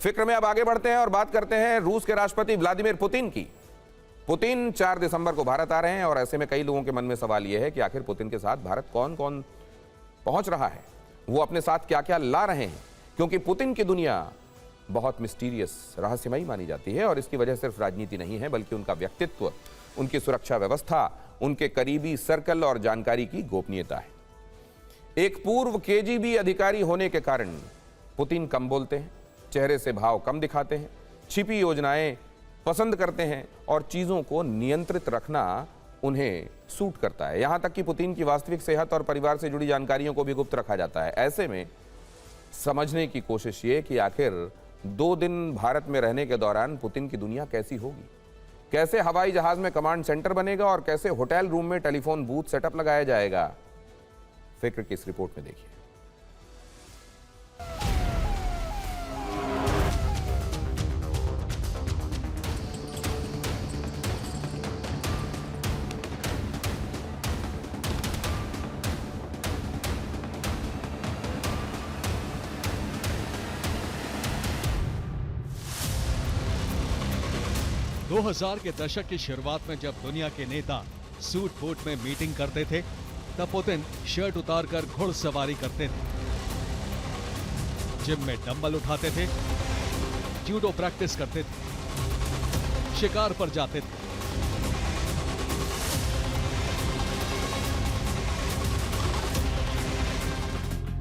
फिक्र में अब आगे बढ़ते हैं और बात करते हैं रूस के राष्ट्रपति व्लादिमीर पुतिन की। पुतिन 4 दिसंबर को भारत आ रहे हैं और ऐसे में कई लोगों के मन में सवाल यह है कि आखिर पुतिन के साथ भारत कौन कौन पहुंच रहा है, वो अपने साथ क्या क्या ला रहे हैं, क्योंकि पुतिन की दुनिया बहुत मिस्टीरियस, रहस्यमयी मानी जाती है और इसकी वजह सिर्फ राजनीति नहीं है बल्कि उनका व्यक्तित्व, उनकी सुरक्षा व्यवस्था, उनके करीबी सर्कल और जानकारी की गोपनीयता है। एक पूर्व केजीबी अधिकारी होने के कारण पुतिन कम बोलते हैं, चेहरे से भाव कम दिखाते हैं, छिपी योजनाएं पसंद करते हैं और चीजों को नियंत्रित रखना उन्हें सूट करता है। यहां तक कि पुतिन की वास्तविक सेहत और परिवार से जुड़ी जानकारियों को भी गुप्त रखा जाता है। ऐसे में समझने की कोशिश ये कि आखिर 2 दिन भारत में रहने के दौरान पुतिन की दुनिया कैसी होगी, कैसे हवाई जहाज में कमांड सेंटर बनेगा और कैसे होटल रूम में टेलीफोन बूथ सेटअप लगाया जाएगा। फिक्र की इस रिपोर्ट में देखिए। दो 2000 के दशक की शुरुआत में जब दुनिया के नेता सूट बूट में मीटिंग करते थे, तब पुतिन शर्ट उतारकर घुड़सवारी करते थे, जिम में डंबल उठाते थे, जूडो प्रैक्टिस करते थे, शिकार पर जाते थे।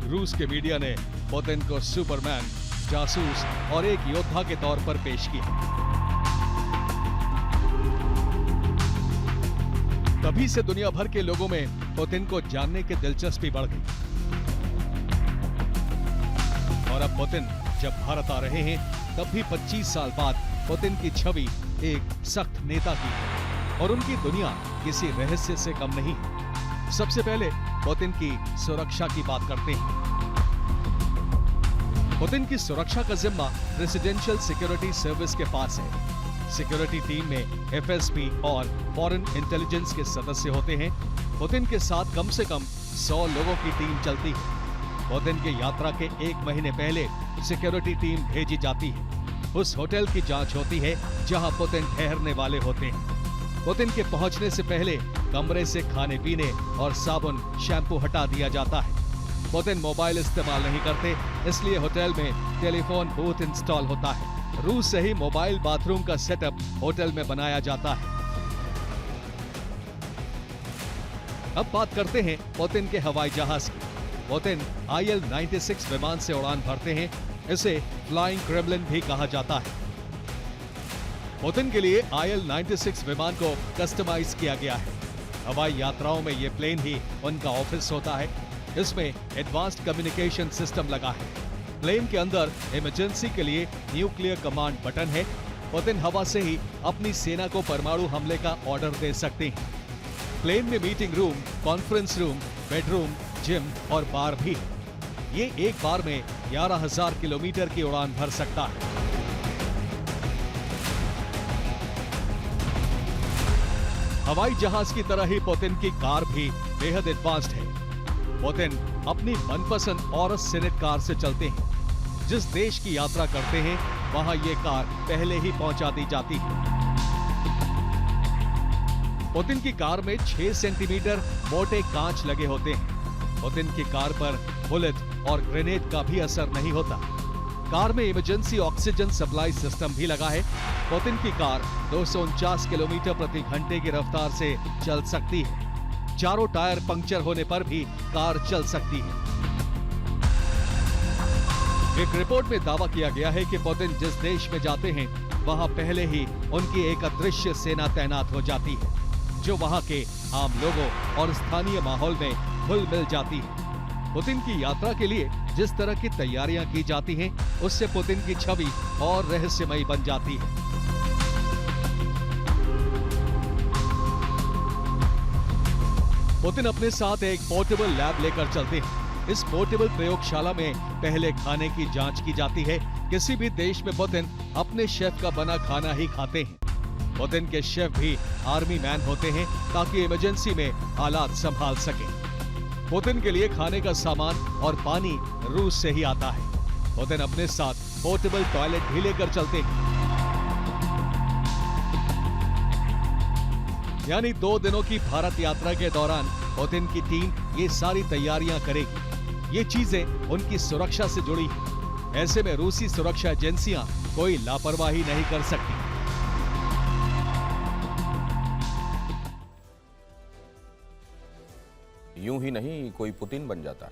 रूस के मीडिया ने पुतिन को सुपरमैन, जासूस और एक योद्धा के तौर पर पेश किया। तभी से दुनिया भर के लोगों में पुतिन को जानने की दिलचस्पी बढ़ गई और अब पुतिन जब भारत आ रहे हैं तब भी 25 साल बाद पुतिन की छवि एक सख्त नेता की है और उनकी दुनिया किसी रहस्य से कम नहीं है। सबसे पहले पुतिन की सुरक्षा की बात करते हैं। पुतिन की सुरक्षा का जिम्मा रेसिडेंशियल सिक्योरिटी सर्विस के पास है। सिक्योरिटी टीम में एफएसबी और फॉरेन इंटेलिजेंस के सदस्य होते हैं। पुतिन के साथ कम से कम 100 लोगों की टीम चलती है। पुतिन की यात्रा के 1 महीने पहले सिक्योरिटी टीम भेजी जाती है। उस होटल की जांच होती है जहां पुतिन ठहरने वाले होते हैं। पुतिन के पहुंचने से पहले कमरे से खाने पीने और साबुन, शैम्पू हटा दिया जाता है। पुतिन मोबाइल इस्तेमाल नहीं करते, इसलिए होटल में टेलीफोन बूथ इंस्टॉल होता है। रूस से ही मोबाइल बाथरूम का सेटअप होटल में बनाया जाता है। अब बात करते हैं पुतिन के हवाई जहाज की। पुतिन IL-96 विमान से उड़ान भरते हैं। इसे फ्लाइंग क्रेमलिन भी कहा जाता है। पुतिन के लिए IL-96 विमान को कस्टमाइज किया गया है। हवाई यात्राओं में यह प्लेन ही उनका ऑफिस होता है। इसमें एडवांस्ड कम्युनिकेशन सिस्टम लगा है। प्लेन के अंदर इमरजेंसी के लिए न्यूक्लियर कमांड बटन है। पुतिन हवा से ही अपनी सेना को परमाणु हमले का ऑर्डर दे सकते हैं। प्लेन में meeting room, conference room, bedroom, gym और बार भी है। ये एक बार में 11,000 किलोमीटर की उड़ान भर सकता है। हवाई जहाज की तरह ही पुतिन की कार भी बेहद एडवांस्ड है। पुतिन अपनी मनपसंद ऑरस सेनेट कार से चलते हैं। जिस देश की यात्रा करते हैं वहां ये कार पहले ही पहुंचा दी जाती है। पुतिन की कार में 6 सेंटीमीटर मोटे कांच लगे होते हैं। पुतिन की कार पर बुलेट और ग्रेनेड का भी असर नहीं होता। कार में इमरजेंसी ऑक्सीजन सप्लाई सिस्टम भी लगा है। पुतिन की कार 249 किलोमीटर प्रति घंटे की रफ्तार से चल सकती है। चारों टायर पंक्चर होने पर भी कार चल सकती है। एक रिपोर्ट में दावा किया गया है कि पुतिन जिस देश में जाते हैं वहां पहले ही उनकी एक अदृश्य सेना तैनात हो जाती है, जो वहां के आम लोगों और स्थानीय माहौल में घुल मिल जाती है। पुतिन की यात्रा के लिए जिस तरह की तैयारियां की जाती हैं, उससे पुतिन की छवि और रहस्यमयी बन जाती है। पुतिन अपने साथ एक पोर्टेबल लैब लेकर चलते हैं। इस पोर्टेबल प्रयोगशाला में पहले खाने की जांच की जाती है। किसी भी देश में पुतिन अपने शेफ का बना खाना ही खाते हैं। पुतिन के शेफ भी आर्मी मैन होते हैं ताकि इमरजेंसी में हालात संभाल सके। पुतिन के लिए खाने का सामान और पानी रूस से ही आता है। पुतिन अपने साथ पोर्टेबल टॉयलेट भी लेकर चलते हैं। यानी 2 दिनों की भारत यात्रा के दौरान पुतिन की टीम ये सारी तैयारियां करेगी। ये चीजें उनकी सुरक्षा से जुड़ी हैं। ऐसे में रूसी सुरक्षा एजेंसियां कोई लापरवाही नहीं कर सकती। यूं ही नहीं कोई पुतिन बन जाता।